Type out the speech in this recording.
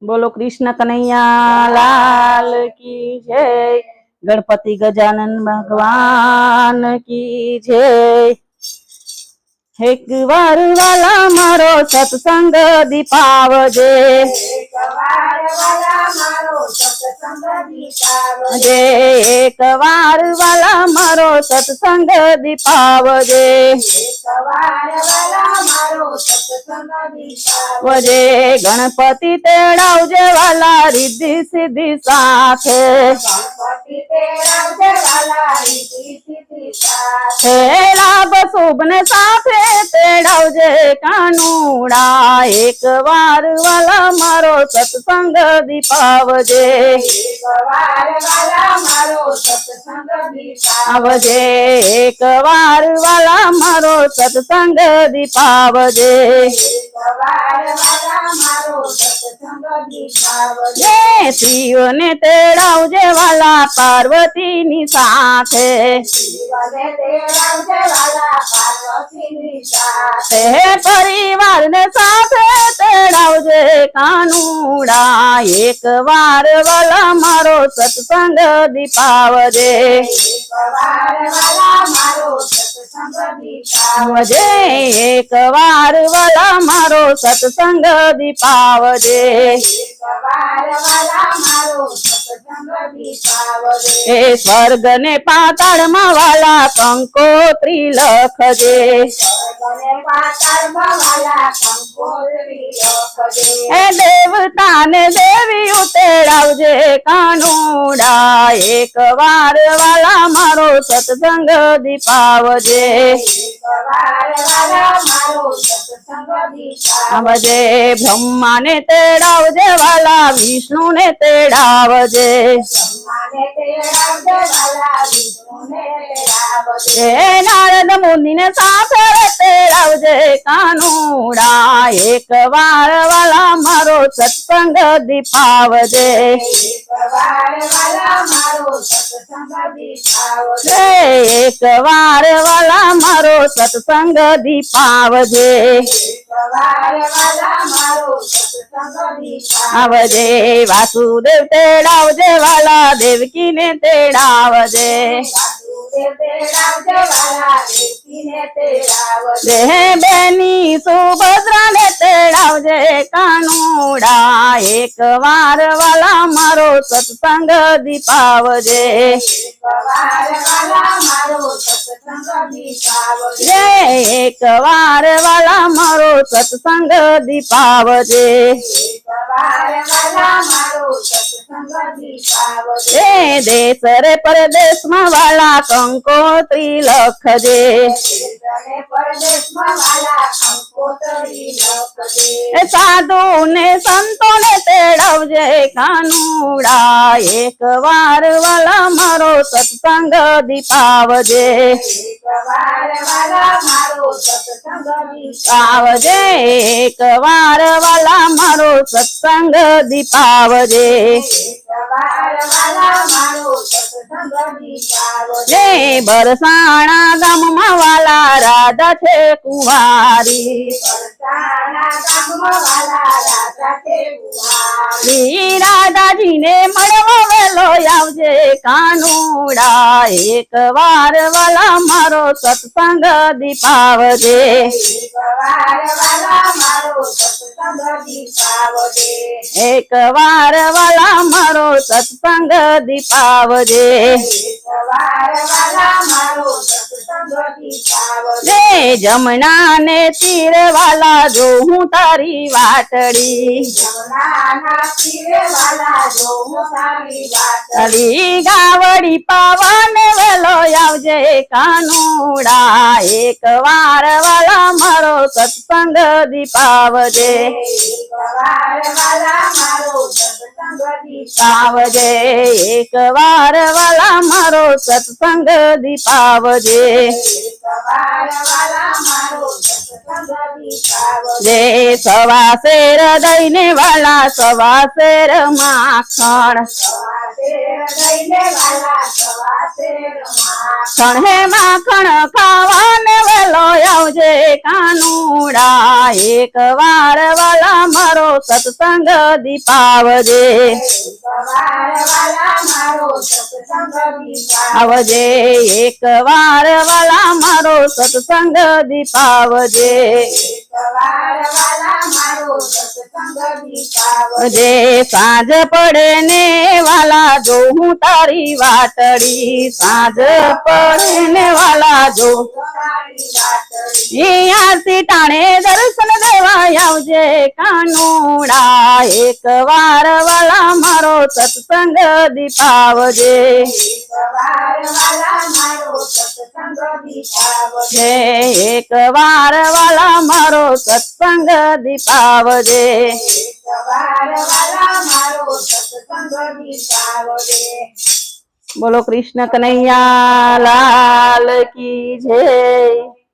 बोलो कृष्ण कन्हैया लाल की जय। गणपति गजानन भगवान की जय। एक वार वाला मारो सत्संग दीपावजे। एक वार वाला मारो सत्संग दीपावजे। एक वार वाला मारो सत्संग दीपावजे। एक वार वाला मारो सत्संग दीपावजे। गणपति तेड़ावजे वाला रिद्धि सिद्धि साथे। गणपति तेड़ावजे वाला रिद्धि सिद्धि साथे। लाभ शुभ ने साथे तेड़ावजे कानूड़ा। एक वार वाला मारो सत्संग दीपावजे। एक वार वाला मारो सत्संग दीपावजे। एक वार वाला मारो सत्संग दीपावजे। एक वार वाला मारो सत्संग दीपावजे। शिव ने तेड़ावजे वाला पार्वती नी साथे। शिवने तेड़ावजे वाला पार्वती नी साथे। परिवार ने साथे तेड़ावजे कानूड़ा। एक वार वाला मारो सत्संग दीपावजे। एक वार वाला मारो सत्संग दीपावजे। एक वार वाला मारो सत्संग दीपावजे। एक वार वाला मारो सत्संग दीपावजे। स्वर्ग ने पाताल मा वाला कंकोत्री लखजे। स्वर्ग ने पाताल मा वाला कंकोत्री लखजे। देवता ने देवी उतेड़ावजे कानूड़ा। एक वार वाला मारो सत्संग दीपावजे। एक वार वाला मारो सत्संग दीपावजे। ब्रह्मा ने तेड़ावजे वाला विष्णु ने तेड़ावजे। ब्रह्मा ने तेड़ावजे वाला विष्णु ने तेड़ावजे। नारद मुनि ने साथे तेड़ावजे कानूड़ा। एक वार वाला मारो सत्संग दीपावजे। एक वार वाला मारो सत्संग दीपावजे। एक वार वाला मारो सत्संग दीपावजे। एक वार वाला मारो सत्संग दीपावजे। वासुदेव तेड़ावजे वाला देवकी ने तेड़ावजे। वासुदेव तेड़ावजे वाला देवकी ने तेड़ावजे। बेनी सुभद्रा ने तेड़ावजे कानूड़ा। एक वार वाला मारो सत्संग दीपावजे। एक वार वाला मारो सत्संग दीपावजे। एक वार वाला मारो सत्संग दीपावजे। एक वार वाला मारो सत्संग दीपावजे। देश रे परदेश मा वाला कंकोत्री लखजे। देश परदेश मा वाला कंकोत्री लखजे। साधु ने संतो ने तेड़ावजे कानूड़ा। एक वार वाला मारो सत्संग दीपावजे। एक वार वाला मारो सत्संग दीपावजे। एक वार वाला मारो सत्संग दीपावजे। एक वार वाला मारो सत्संग दीपावजे। बरसाणा गाम मा वाला राधा छे कुंवारी। बरसाणा गाम मा वाला राधा छे कुंवारी। राधाजी ने मळवा वेलो आवजे कानूड़ा। एक वार वाला मारो सत्संग दीपावजे। एक वार वाला मारो सत्संग दीपावजे। एक वार वाला मारो सत्संग दीपावजे। एक वार वाला मारो सत्संग दीपावजे। जमुना ने तीर वाला जो हूँ तारी वाटड़ी। जमुना ना तीरे वाला जो हूँ तारी वाटड़ी। गावड़ी पावन वेलो आवजे कानूड़ा। एक वार वाला मारो सत्संग दीपावजे। एक वार वाला मारो सत्संग દીપાવજે એક વાર વાલા મારો સત્સંગ દીપાવજે જે સવા શેર દઈને વાલા સવા શેર માખણ હે માખણ ખાવાને વેલો આવજે કાનુડા એક વાર વાલા મારો સત્સંગ દીપાવજે આવજે એક વાર વાલા મારો સત્સંગ દીપાવજે જે સાંજ પડે ને વાલા જો હું તારી વાટડી સાંજ પડે ને વાલા જો આરતી ટાણે દર્શન દેવા આવજે કાનુડા એક વાર વાલા મારો સત્સંગ દીપાવજે એક વાર વાલા મારો સત્સંગ દીપાવજે બોલો કૃષ્ણ કનૈયા લાલ કી જય।